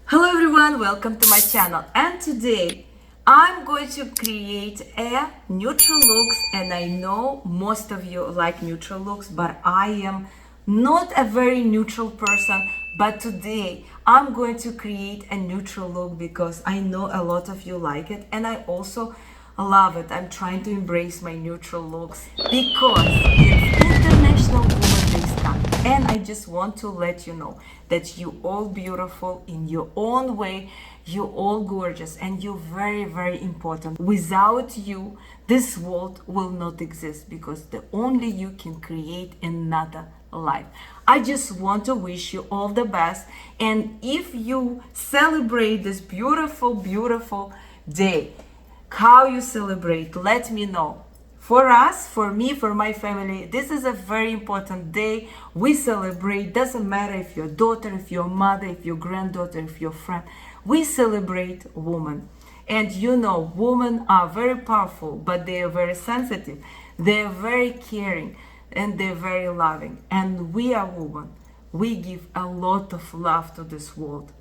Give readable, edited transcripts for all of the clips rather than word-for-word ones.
Hello everyone, welcome to my channel, and today I'm going to create a neutral looks, and I know most of you like neutral looks, but I am not a very neutral person. But today I'm going to create a neutral look because I know a lot of you like it, and I also love it. I'm trying to embrace my neutral looks because it's International Women's Day month, and I just want to let you know that you all beautiful in your own way, you all gorgeous, and you're very, very important. Without you, this world will not exist because the only you can create another life. I just want to wish you all the best, and if you celebrate this beautiful, beautiful day, how you celebrate, let me know. For us, for me, for my family, this is a very important day. We celebrate. Doesn't matter if you're daughter, if you're mother, if you're granddaughter, if you're friend. We celebrate women. And you know, women are very powerful, but they are very sensitive. They're very caring and they're very loving. And we are women. We give a lot of love to this world.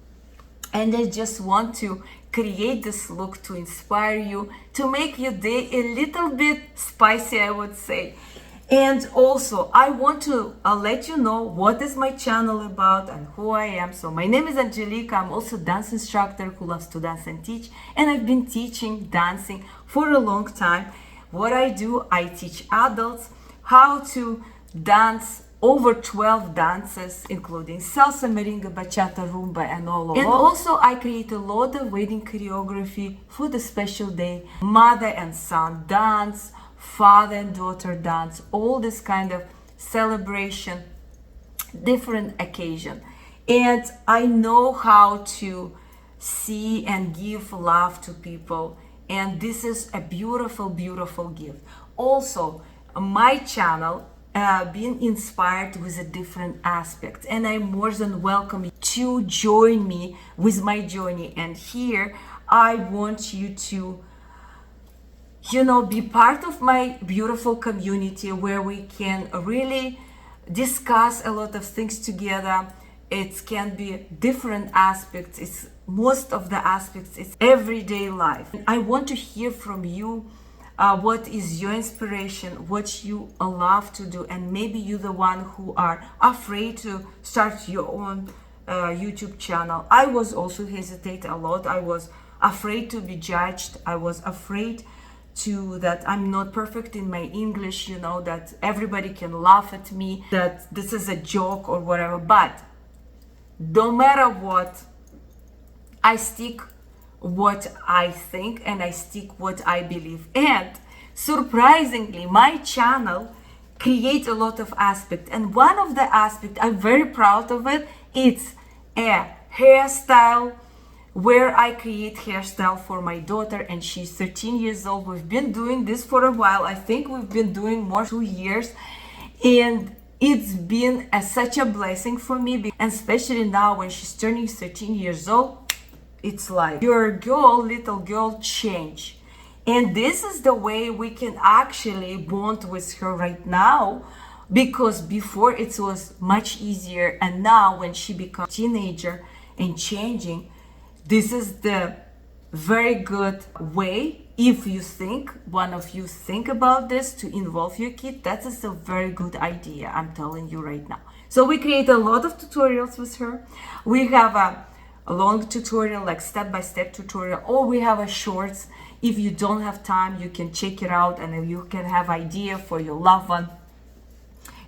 And I just want to create this look to inspire you, to make your day a little bit spicy, I would say. And also, I want to let you know what is my channel about and who I am. So my name is Angelica. I'm also a dance instructor who loves to dance and teach. And I've been teaching dancing for a long time. What I do, I teach adults how to dance over 12 dances, including salsa, merengue, bachata, rumba, and all of. And also I create a lot of wedding choreography for the special day, mother and son dance, father and daughter dance, all this kind of celebration, different occasion. And I know how to see and give love to people, and this is a beautiful, beautiful gift. Also, my channel being inspired with a different aspect, and I'm more than welcome to join me with my journey. And here I want you to, be part of my beautiful community where we can really discuss a lot of things together. It can be different aspects. It's most of the aspects. It's everyday life. And I want to hear from you. What is your inspiration, what you love to do, and maybe you're the one who are afraid to start your own YouTube channel. I was also hesitate a lot. I was afraid to be judged. I was afraid that I'm not perfect in my English, that everybody can laugh at me, that this is a joke or whatever. But no matter what, I stick what I think and I stick what I believe. And surprisingly, my channel creates a lot of aspects, and one of the aspects I'm very proud of it, it's a hairstyle where I create hairstyle for my daughter, and she's 13 years old. We've been doing this for a while. I think we've been doing more 2 years, and it's been such a blessing for me, and especially now when she's turning 13 years old. It's like your girl, little girl, change. And this is the way we can actually bond with her right now, because before it was much easier, and now when she becomes a teenager and changing, this is the very good way. If you think, one of you think about this to involve your kid, that is a very good idea, I'm telling you right now. So we create a lot of tutorials with her. We have a long tutorial, like step-by-step tutorial, or we have a shorts. If you don't have time, you can check it out and you can have idea for your loved one.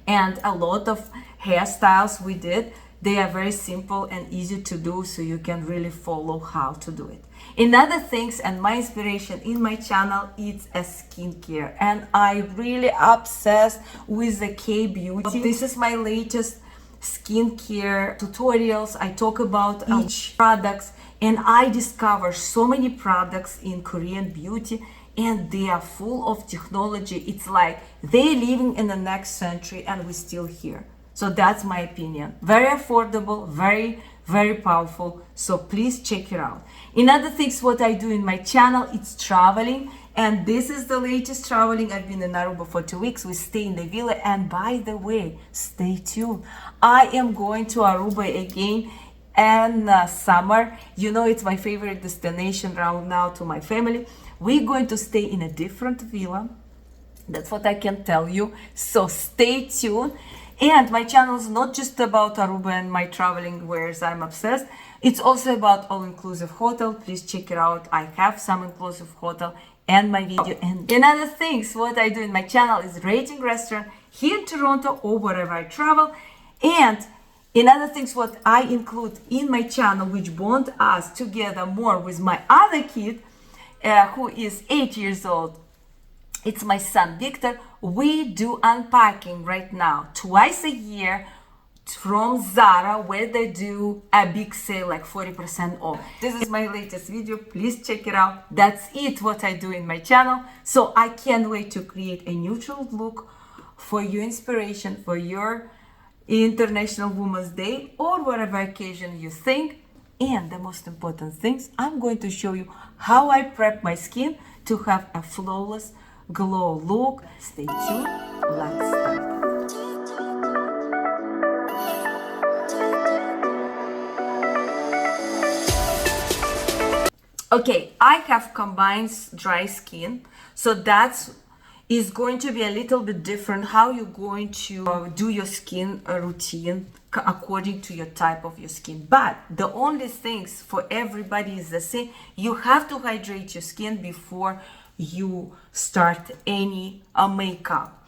And a lot of hairstyles we did, they are very simple and easy to do, so you can really follow how to do it. Another things, and my inspiration in my channel, it's a skincare, and I really obsessed with the K-beauty. This is my latest skincare tutorials. I talk about each products, and I discover so many products in Korean beauty, and they are full of technology. It's like they're living in the next century and we're still here. So that's my opinion. Very affordable, very, very powerful. So please check it out. Another things what I do in my channel, it's traveling. And this is the latest traveling. I've been in ARUBA for 2 weeks. We stay in the villa. And by the way, stay tuned. I am going to ARUBA again and summer. You know, it's my favorite destination right now to my family. We're going to stay in a different villa. That's what I can tell you. So stay tuned. And my channel is not just about Aruba and my traveling, whereas I'm obsessed. It's also about all-inclusive hotel. Please check it out. I have some inclusive hotel and my video. And another things, what I do in my channel is rating restaurant here in Toronto or wherever I travel. And in other things, what I include in my channel, which bond us together more with my other kid, who is 8 years old. It's my son Victor. We do unpacking right now twice a year from ZARA, where they do a big sale like 40% off. This is my latest video. Please check it out. That's it what I do in my channel. So I can't wait to create a neutral look for your inspiration for your International Women's Day or whatever occasion you think. And the most important things, I'm going to show you how I prep my skin to have a flawless glow look. Stay tuned. Let's start. Okay, I have combined dry skin, so that's is going to be a little bit different how you're going to do your skin routine according to your type of your skin. But the only things for everybody is the same. You have to hydrate your skin before you start any makeup.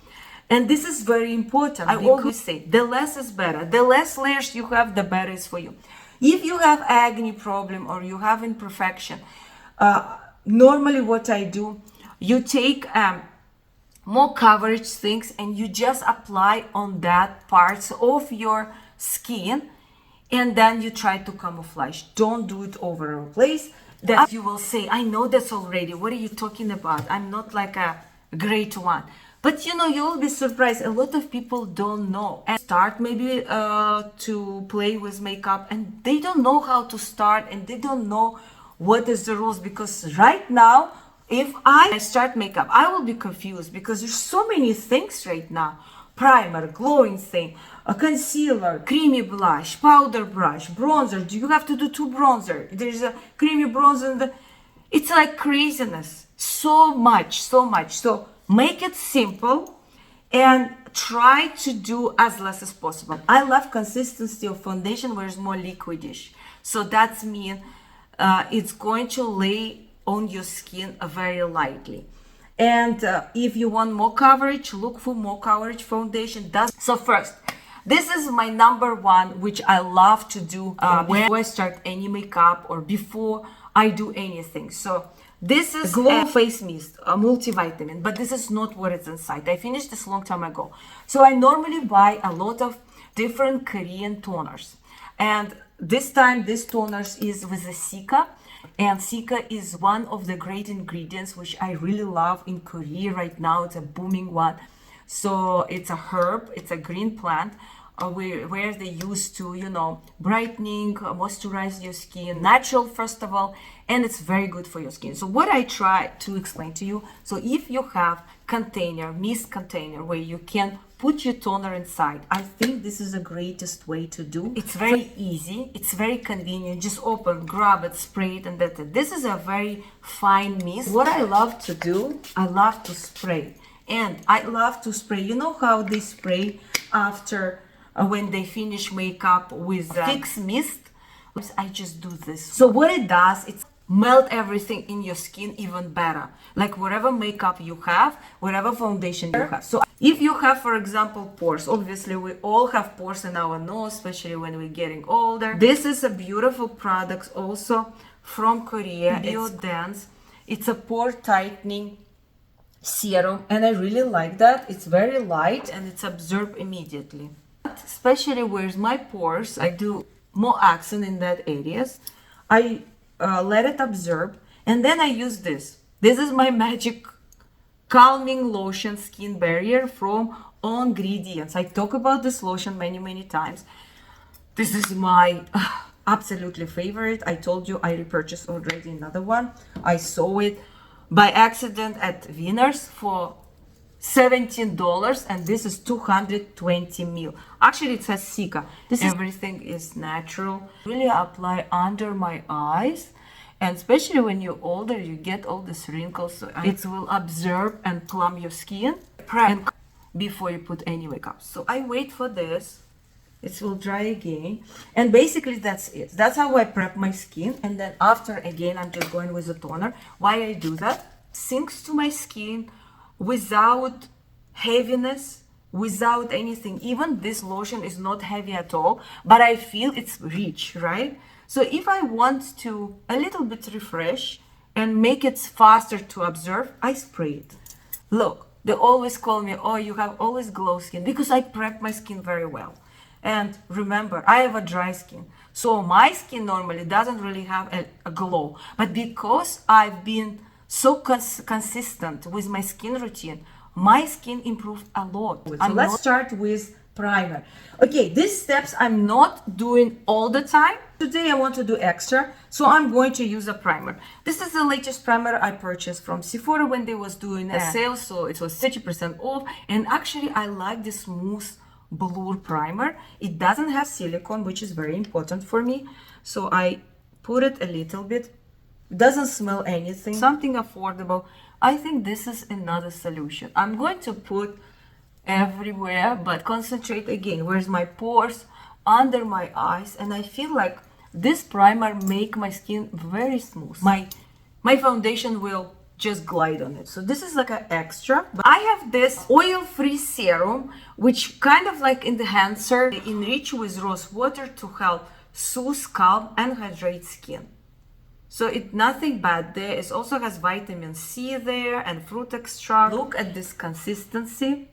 And this is very important. I always say the less is better. The less layers you have, the better is for you. If you have acne problem or you have imperfection, normally what I do, you take more coverage things and you just apply on that parts of your skin, and then you try to camouflage. Don't do it over a place that you will say, I know this already. What are you talking about? I'm not like a great one. But you know, you will be surprised. A lot of people don't know and start maybe to play with makeup, and they don't know how to start, and they don't know what is the rules. Because right now, if I start makeup, I will be confused because there's so many things right now. Primer, glowing thing, a concealer, creamy blush, powder brush, bronzer. Do you have to do 2 bronzer? There's a creamy bronzer and it's like craziness. So much. So make it simple and try to do as less as possible. I love consistency of foundation where it's more liquidish. So that's mean it's going to lay on your skin very lightly. And if you want more coverage, look for more coverage foundation. So first, this is my number one, which I love to do when I start any makeup or before I do anything. So this is Glow Face Mist, a multivitamin, but this is not what it's inside. I finished this a long time ago. So I normally buy a lot of different Korean toners. And this time, this toners is with the Cica. And Cica is one of the great ingredients which I really love in Korea right now. It's a booming one. So it's a herb, it's a green plant where they used to, you know, brightening, moisturize your skin, natural first of all, and it's very good for your skin. So what I try to explain to you, so if you have container, mist container where you can put your toner inside, I think this is the greatest way to do. It's very easy, it's very convenient. Just open, grab it, spray it, and that's it. This is a very fine mist. What I love to do, I love to spray. And I love to spray, you know how they spray after when they finish makeup with fix mist? I just do this. So what it does, it's melt everything in your skin even better. Like whatever makeup you have, whatever foundation you have. So if you have, for example, pores, obviously we all have pores in our nose, especially when we're getting older. This is a beautiful product also from Korea, Biodance. It's a pore tightening serum, and I really like that. It's very light and it's absorbed immediately. Especially where's my pores, I do more accent in that areas. I let it absorb, and then I use this. This is my magic calming lotion skin barrier from ongredients. I talk about this lotion many times. This is my absolutely favorite. I told you I repurchased already another one. I saw it by accident at Winners for $17, and this is 220 ml. Actually, it says Cica. Everything is natural. Really apply under my eyes, and especially when you're older, you get all these wrinkles. So it will absorb and plump your skin. Prep before you put any makeup. So I wait for this. It will dry again, and basically that's it. That's how I prep my skin. And then after, again, I'm just going with a toner. Why I do that? Sinks to my skin without heaviness, without anything. Even this lotion is not heavy at all, but I feel it's rich, right? So if I want to a little bit refresh and make it faster to absorb, I spray it. Look, they always call me, oh, you have always glow skin, because I prep my skin very well. And remember, I have a dry skin, so my skin normally doesn't really have a glow. But because I've been so consistent with my skin routine, my skin improved a lot. So let's start with primer. Okay, these steps I'm not doing all the time. Today I want to do extra, so I'm going to use a primer. This is the latest primer I purchased from Sephora when they was doing a sale, so it was 30% off. And actually I like this smooth blur primer. It doesn't have silicone, which is very important for me, so I put it a little bit. It doesn't smell anything, something affordable. I think this is another solution. I'm going to put everywhere, but concentrate again where's my pores, under my eyes, and I feel like this primer make my skin very smooth. My foundation will just glide on it. So this is like an extra. But I have this oil-free serum, which kind of like enhancer, enrich with rose water to help soothe scalp and hydrate skin. So it's nothing bad there. It also has vitamin C there and fruit extract. Look at this consistency,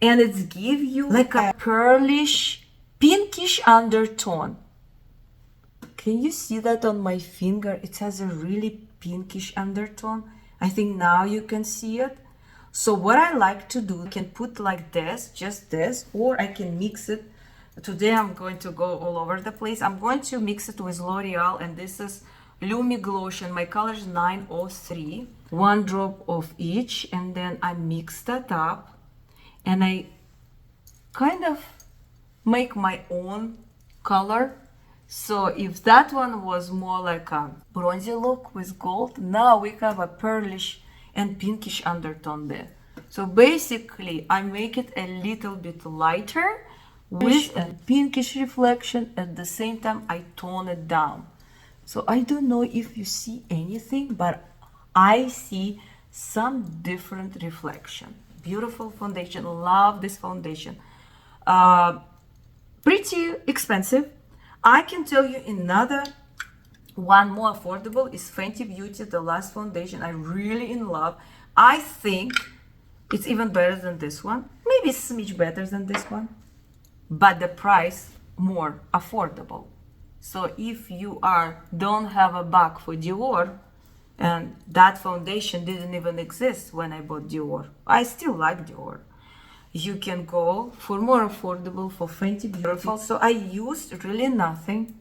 and it's give you like a pearlish, pinkish undertone. Can you see that on my finger? It has a really pinkish undertone. I think now you can see it. So what I like to do, I can put like this, just this, or I can mix it. Today I'm going to go all over the place. I'm going to mix it with Loreal, and this is Lumig Lotion. My color is 903. 1 drop of each, and then I mix that up, and I kind of make my own color. So if that one was more like a bronzy look with gold, now we have a pearlish and pinkish undertone there. So basically I make it a little bit lighter with a pinkish reflection. At the same time I tone it down. So I don't know if you see anything, but I see some different reflection. Beautiful foundation. Love this foundation. Pretty expensive. I can tell you another one more affordable is Fenty Beauty, the last foundation. I really in love. I think it's even better than this one. Maybe a smidge better than this one, but the price more affordable. So if you don't have a buck for Dior, and that foundation didn't even exist when I bought Dior. I still like Dior. You can go for more affordable for Fenty Beauty. So I used really nothing,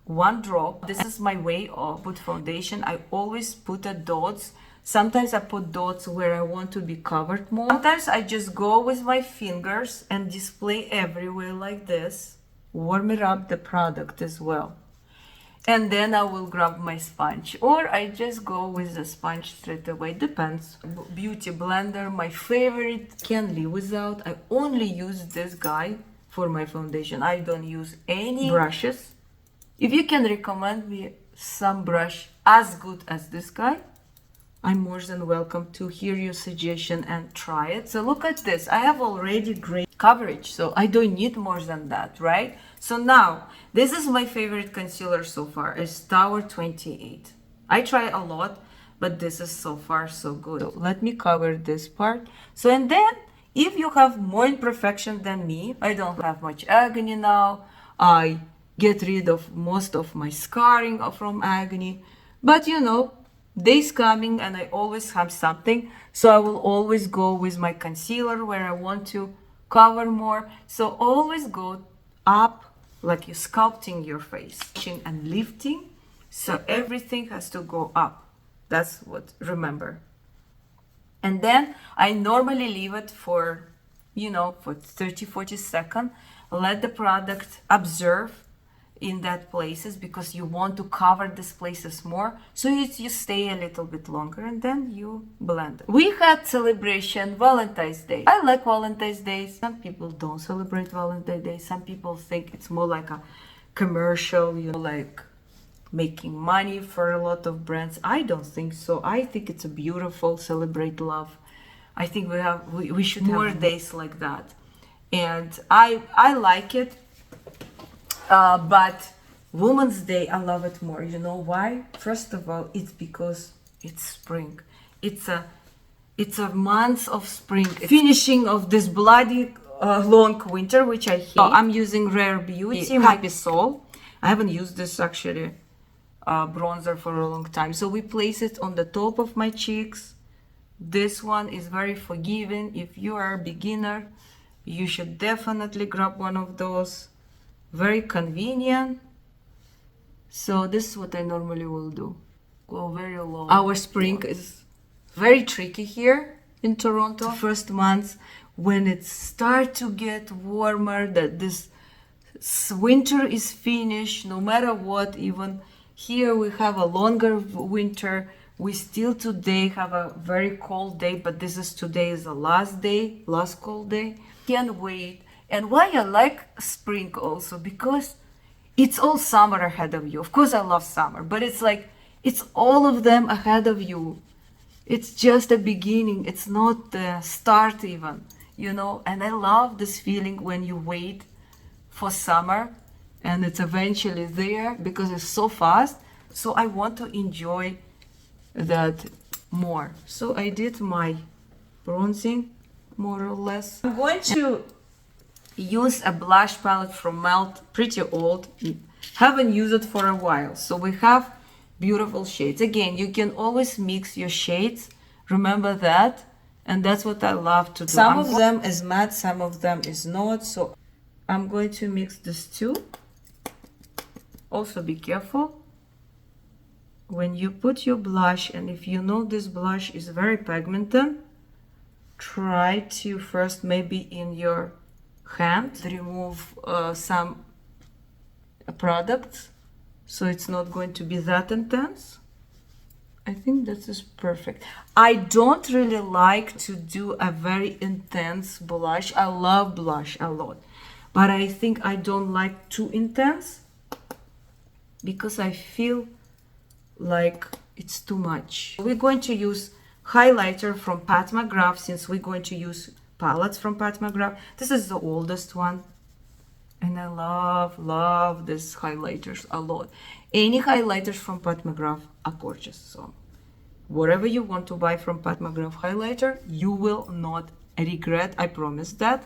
1 drop. This is my way of put foundation. I always put a dots. Sometimes I put dots where I want to be covered more. Sometimes I just go with my fingers and display everywhere like this. Warm it up the product as well. And then I will grab my sponge, or I just go with the sponge straight away, depends. Beauty blender, my favorite, can't live without. I only use this guy for my foundation. I don't use any brushes. If you can recommend me some brush as good as this guy, I'm more than welcome to hear your suggestion and try it. So look at this. I have already great coverage, so I don't need more than that, right? So now, this is my favorite concealer so far. It's Tower 28. I try a lot, but this is so far so good. So let me cover this part. So, and then, if you have more imperfection than me, I don't have much acne now. I get rid of most of my scarring from acne. But you know, days coming and I always have something. So I will always go with my concealer where I want to cover more. So always go up, like you're sculpting your face and lifting. So everything has to go up. That's what, remember. And then I normally leave it for, you know, for 30-40 seconds. Let the product absorb in that places, because you want to cover these places more, so you stay a little bit longer, and then you blend it. We had celebration Valentine's Day. I like Valentine's Day. Some people don't celebrate Valentine's Day. Some people think it's more like a commercial, you know, like making money for a lot of brands. I don't think so. I think it's a beautiful, celebrate love. I think we should have more days like that, and I like it. But Women's Day, I love it more. You know why? First of all, it's because it's spring. It's a month of spring. Finishing of this bloody long winter, which I hate. I'm using Rare Beauty Happy Soul. I haven't used this actually bronzer for a long time. So we place it on the top of my cheeks. This one is very forgiving. If you are a beginner, you should definitely grab one of those. Very convenient. So this is what I normally will do. Go very low. Our spring is very tricky here in Toronto. The first months when it starts to get warmer, that this winter is finished, no matter what. Even here we have a longer winter. We still today have a very cold day, but today is the last day, last cold day. Can't wait. And why I like spring also, because it's all summer ahead of you. Of course I love summer, but it's like, it's all of them ahead of you. It's just the beginning. It's not the start even, you know. And I love this feeling when you wait for summer and it's eventually there, because it's so fast. So I want to enjoy that more. So I did my bronzing more or less. I'm going to use a blush palette from Melt, pretty old, haven't used it for a while. So we have beautiful shades. Again, you can always mix your shades, remember that, and that's what I love to do. Some of them is matte, some of them is not, so I'm going to mix these two. Also be careful when you put your blush, and if you know this blush is very pigmented, try to first maybe in your hand remove some products, so it's not going to be that intense. I think this is perfect. I don't really like to do a very intense blush. I love blush a lot, but I think I don't like too intense, because I feel like it's too much. We're going to use highlighter from PatMcGraph, since we're going to use palettes from PatMcGraph. This is the oldest one, and I love these highlighters a lot. Any highlighters from PatMcGraph are gorgeous. So whatever you want to buy from PatMcGraph highlighter, you will not regret. I promise that.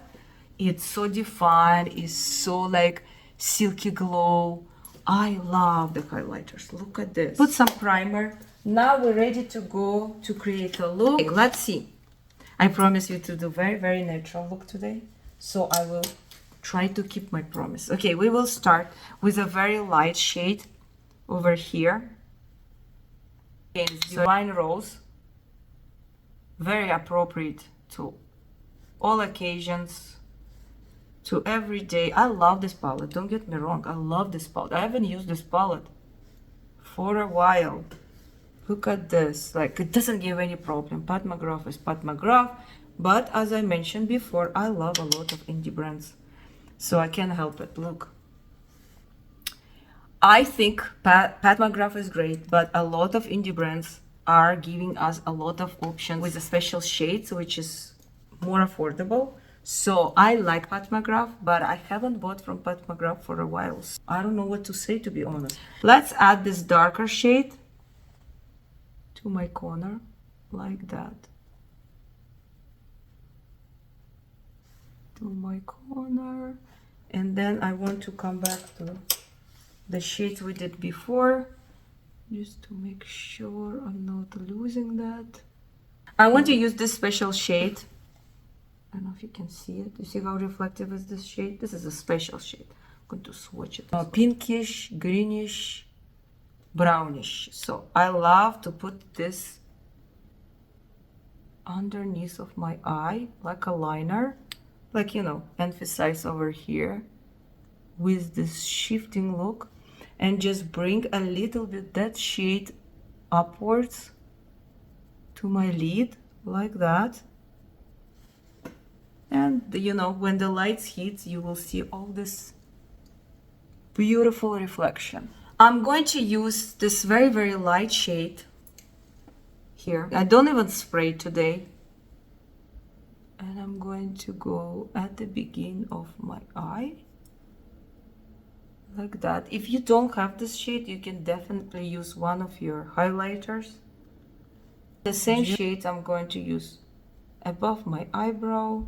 It's so defined, it's so like silky glow. I love the highlighters. Look at this. Put some primer. Now we're ready to go to create a look. Okay, let's see. I promise you to do very natural look today, so I will try to keep my promise. Okay, we will start with a very light shade over here. Okay, it's Divine Rose. Very appropriate to all occasions, to every day. I love this palette, don't get me wrong. I love this palette. I haven't used this palette for a while. Look at this, like it doesn't give any problem. PatMcGraph is PatMcGraph, but as I mentioned before, I love a lot of indie brands, so I can't help it. Look, I think PatMcGraph is great, but a lot of indie brands are giving us a lot of options with the special shades, which is more affordable. So I like PatMcGraph, but I haven't bought from PatMcGraph for a while. So I don't know what to say, to be honest. Let's add this darker shade to my corner, like that. To my corner. And then I want to come back to the shades we did before, just to make sure I'm not losing that. I want to use this special shade. I don't know if you can see it. You see how reflective is this shade? This is a special shade. I'm going to swatch it. Pinkish, greenish, brownish. So I love to put this underneath of my eye, like a liner, like, you know, emphasize over here with this shifting look, and just bring a little bit that shade upwards to my lid, like that. And you know, when the lights hit, you will see all this beautiful reflection. I'm going to use this very, very light shade here. I don't even spray today. And I'm going to go at the beginning of my eye, like that. If you don't have this shade, you can definitely use one of your highlighters. The same shade I'm going to use above my eyebrow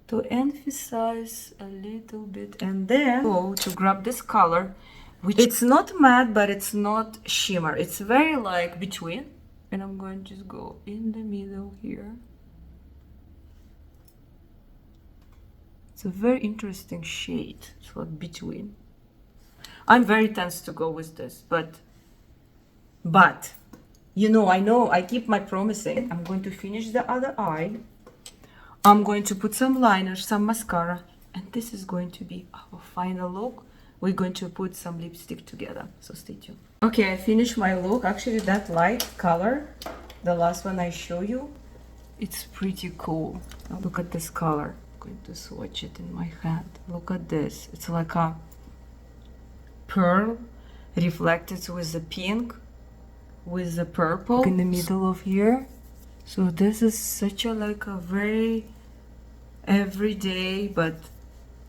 to emphasize a little bit, and then go to grab this color, which it's not matte, but it's not shimmer. It's very like between, and I'm going to just go in the middle here. It's a very interesting shade. It's like between. I'm very tense to go with this, but you know, I keep my promising. I'm going to finish the other eye. I'm going to put some liner, some mascara, and this is going to be our final look. We're going to put some lipstick together, so stay tuned. Okay, I finished my look. Actually, that light color, the last one I show you, it's pretty cool. Now look at this color. I'm going to swatch it in my hand. Look at this. It's like a pearl reflected with the pink, with the purple in the middle of here. So this is such a like a very everyday but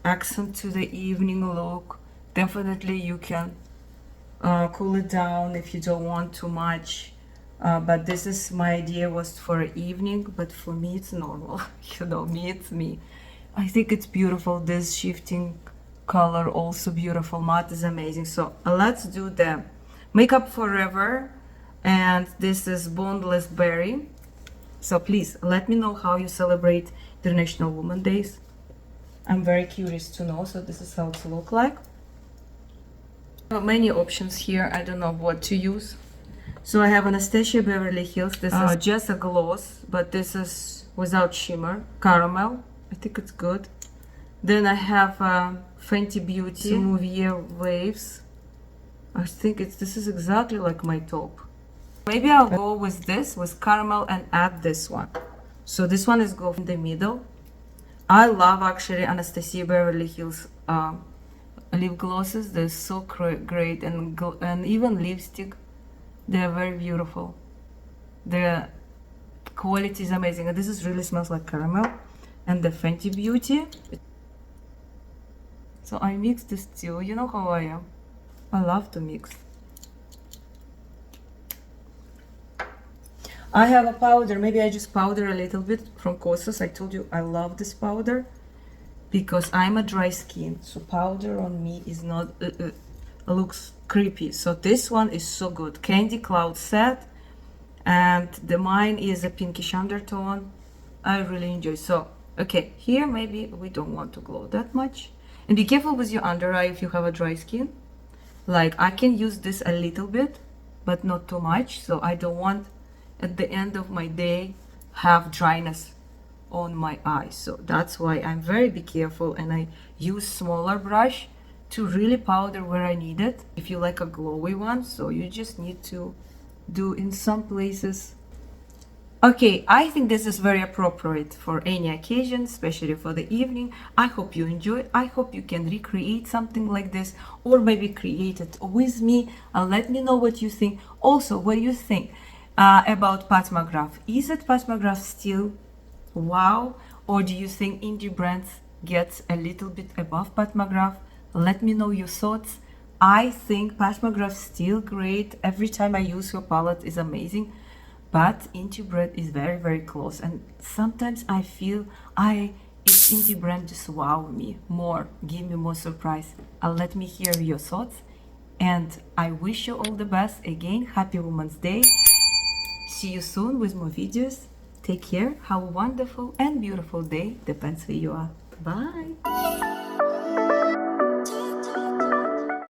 accent to the evening look. Definitely you can cool it down if you don't want too much, but this is my idea was for evening, but for me it's normal. You know, me, it's me. I think it's beautiful. This shifting color also beautiful. Matte is amazing. So let's do the Makeup Forever, and this is Boneless Berry. So please let me know how you celebrate International Women's Days. I'm very curious to know. So this is how it looks like. Many options here. I don't know what to use. So I have Anastasia Beverly Hills. This is just a gloss, but this is without shimmer, caramel. I think it's good. Then I have Fenty Beauty Mouvier Waves. I think this is exactly like my top. Maybe I'll go with this, with caramel, and add this one. So this one is go in the middle. I love actually Anastasia Beverly Hills lip glosses. They're so great, and even lipstick, they're very beautiful. The quality is amazing, and this is really smells like caramel. And the Fenty Beauty. So I mix this too. You know how I am. I love to mix. I have a powder. Maybe I just powder a little bit from Kosas. I told you I love this powder because I'm a dry skin. So powder on me is not looks creepy. So this one is so good. Candy Cloud Set, and the mine is a pinkish undertone. I really enjoy. So okay, here maybe we don't want to glow that much. And be careful with your under eye if you have a dry skin. Like I can use this a little bit, but not too much. So I don't want at the end of my day have dryness on my eyes. So that's why I'm very be careful, and I use smaller brush to really powder where I need it. If you like a glowy one, so you just need to do in some places. Okay, I think this is very appropriate for any occasion, especially for the evening. I hope you enjoy it. I hope you can recreate something like this, or maybe create it with me, and let me know what you think. Also, what do you think about PatMcGraph? Is it PatMcGraph still wow, or do you think indie brands get a little bit above PatMcGraph? Let me know your thoughts. I think PatMcGraph still great. Every time I use your palette is amazing. But indie brand is very, very close, and sometimes I feel it's indie brand just wow me more, give me more surprise. Let me hear your thoughts, and I wish you all the best. Again, happy Women's Day. See you soon with more videos. Take care. Have a wonderful and beautiful day. Depends where you are. Bye.